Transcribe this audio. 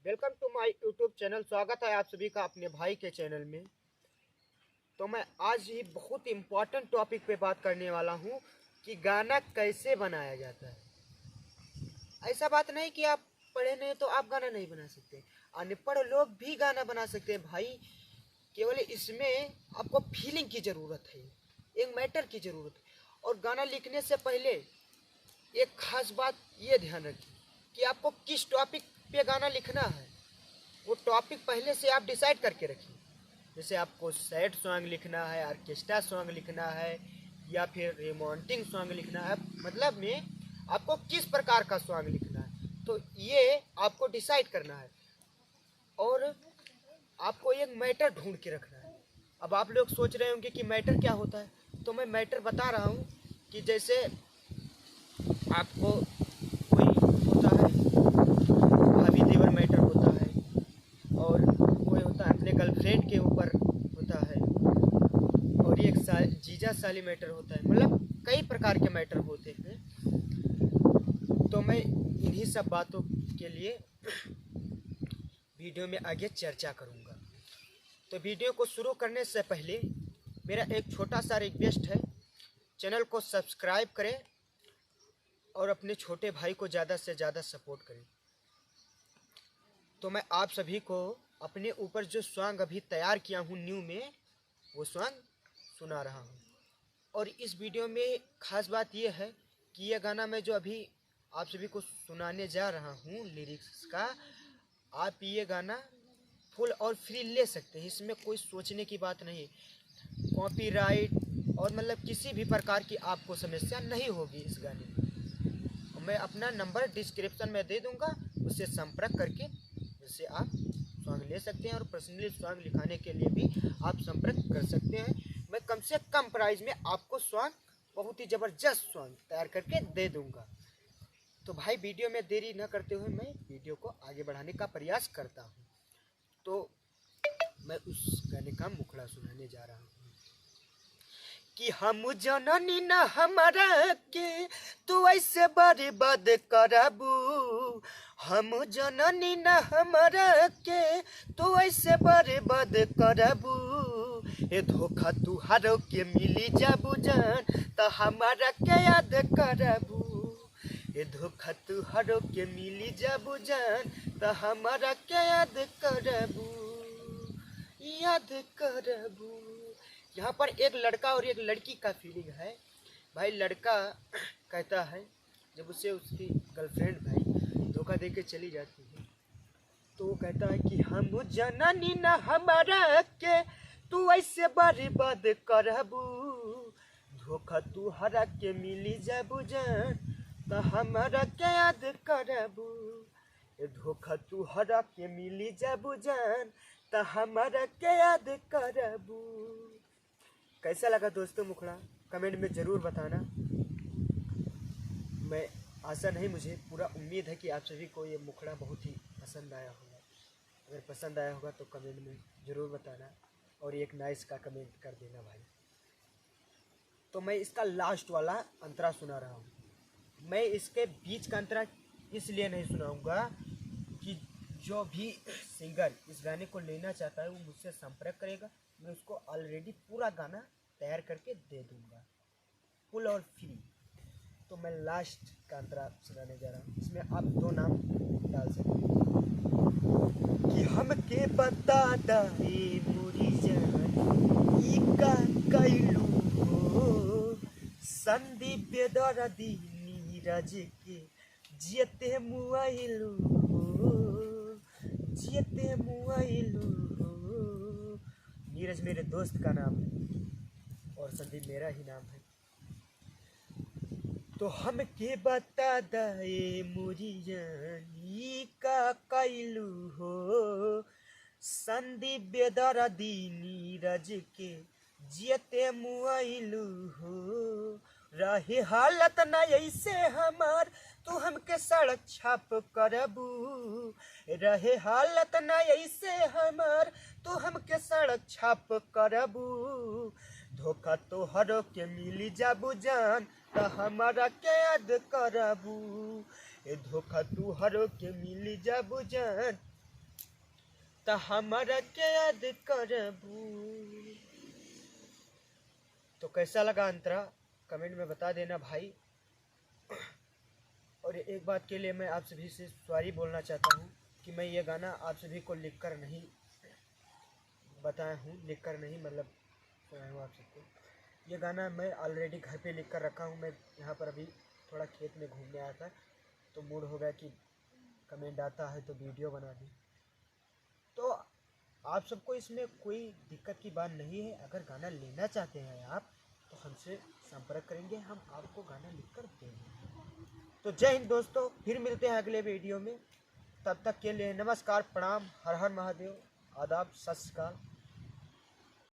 Welcome to my YouTube channel. स्वागत है आप सभी का अपने भाई के चैनल में। तो मैं आज ही बहुत इम्पोर्टेंट टॉपिक पे बात करने वाला हूँ कि गाना कैसे बनाया जाता है। ऐसा बात नहीं कि आप पढ़े नहीं तो आप गाना नहीं बना सकते, अनपढ़ लोग भी गाना बना सकते हैं भाई। केवल इसमें आपको फीलिंग की ज़रूरत है, एक मैटर की ज़रूरत है। और गाना लिखने से पहले एक खास बात ये ध्यान रखिए कि आपको किस टॉपिक पे गाना लिखना है। वो टॉपिक पहले से आप डिसाइड करके रखिए। जैसे आपको सैड सॉन्ग लिखना है, ऑर्केस्ट्रा सॉन्ग लिखना है, या फिर रोमांटिक सॉन्ग लिखना है, मतलब में आपको किस प्रकार का सॉन्ग लिखना है, तो ये आपको डिसाइड करना है। और आपको एक मैटर ढूंढ के रखना है। अब आप लोग सोच रहे होंगे कि मैटर क्या होता है, तो मैं मैटर बता रहा हूँ कि जैसे आपको कोई होता है भाभी देवर मैटर होता है, और कोई होता है अपने गर्लफ्रेंड के ऊपर होता है, और एक जीजा साली मैटर होता है, मतलब कई प्रकार के मैटर होते हैं। तो मैं इन्हीं सब बातों के लिए वीडियो में आगे चर्चा करूंगा। तो वीडियो को शुरू करने से पहले मेरा एक छोटा सा रिक्वेस्ट है, चैनल को सब्सक्राइब करें और अपने छोटे भाई को ज़्यादा से ज़्यादा सपोर्ट करें। तो मैं आप सभी को अपने ऊपर जो सॉन्ग अभी तैयार किया हूँ न्यू में, वो सॉन्ग सुना रहा हूँ। और इस वीडियो में ख़ास बात यह है कि यह गाना मैं जो अभी आप सभी को सुनाने जा रहा हूँ लिरिक्स का, आप ये गाना फुल और फ्री ले सकते हैं। इसमें कोई सोचने की बात नहीं, कॉपीराइट और मतलब किसी भी प्रकार की आपको समस्या नहीं होगी इस गाने में। मैं अपना नंबर डिस्क्रिप्शन में दे दूंगा, उससे संपर्क करके उससे आप सॉन्ग ले सकते हैं। और पर्सनली सॉन्ग लिखाने के लिए भी आप संपर्क कर सकते हैं। मैं कम से कम प्राइस में आपको सॉन्ग, बहुत ही ज़बरदस्त सॉन्ग तैयार करके दे दूंगा। तो भाई वीडियो में देरी न करते हुए मैं वीडियो को आगे बढ़ाने का प्रयास करता हूँ। तो मैं उस गाने का मुखड़ा सुनाने जा रहा हूँ कि हम जननी न हमारा के तू ऐसे बर्बाद करबू, हम जननी न हमारा के तू ऐसे बर्बाद करबू, ए धोखा तू हारो के मिली जाबू जान तो हमारा के याद करबू, ए धोखा तू हारो के मिली जाबू जान तो हमारा के याद करबू, याद करबू। यहाँ पर एक लड़का और एक लड़की का फीलिंग है भाई। लड़का कहता है जब उसे उसकी गर्लफ्रेंड भाई धोखा दे के चली जाती है, तो वो कहता है कि हम जननी न हमारा के तू ऐसे बर्बाद करबू, धोखा तू हरा के मिली जाबू जान तो हमारा के याद करबू, धोखा तू हरा के मिली जाबू जान तो हमारा के याद करबू। कैसा लगा दोस्तों मुखड़ा, कमेंट में ज़रूर बताना। मैं आशा नहीं, मुझे पूरा उम्मीद है कि आप सभी को ये मुखड़ा बहुत ही पसंद आया होगा। अगर पसंद आया होगा तो कमेंट में ज़रूर बताना और एक नाइस का कमेंट कर देना भाई। तो मैं इसका लास्ट वाला अंतरा सुना रहा हूँ। मैं इसके बीच का अंतरा इसलिए नहीं सुनाऊँगा कि जो भी सिंगर इस गाने को लेना चाहता है वो मुझसे संपर्क करेगा। मैं उसको ऑलरेडी पूरा गाना तैयार करके दे दूंगा, फुल और फ्री। तो मैं लास्ट का अंतरा सुनाने जा रहा हूँ, इसमें आप दो नाम डाल सकते हैं कि हम के बता दाए मोरी जान ई का कैलू हो, संदीप दरदी नीरज के जियते मुआइलू हो, जियते मुआइलू हो। नीरज मेरे दोस्त का नाम है और संदीप मेरा ही नाम है। तो हम के बता दाए मोरी जानी का कैलू हो, संदीप दरदी नीरज के जियते मुआइलू हो, रहे हालत न ऐसे हमार तू हमके सड़क छाप करबू, रहे हालत न ऐसे हमार तू हमके सड़क छाप करबू, धोखा तो हरो के मिली जाबू जान तो हमारा के याद करबू, ए धोखा तू हरो के मिली जाबू जान त हमारा के याद करबू। तो कैसा लगा अंतरा कमेंट में बता देना भाई। और एक बात के लिए मैं आप सभी से सॉरी बोलना चाहता हूँ कि मैं ये गाना आप सभी को लिखकर नहीं बताया हूँ, लिखकर नहीं मतलब सुनाया हूँ आप सबको। ये गाना मैं ऑलरेडी घर पे लिख कर रखा हूँ। मैं यहाँ पर अभी थोड़ा खेत में घूमने आया था तो मूड हो गया कि कमेंट आता है तो वीडियो बना दी। तो आप सबको इसमें कोई दिक्कत की बात नहीं है। अगर गाना लेना चाहते हैं आप तो हमसे संपर्क करेंगे, हम आपको गाना लिख कर देंगे। तो जय हिंद दोस्तों, फिर मिलते हैं अगले वीडियो में। तब तक के लिए नमस्कार, प्रणाम, हर हर महादेव, आदाब, सत श्री अकाल।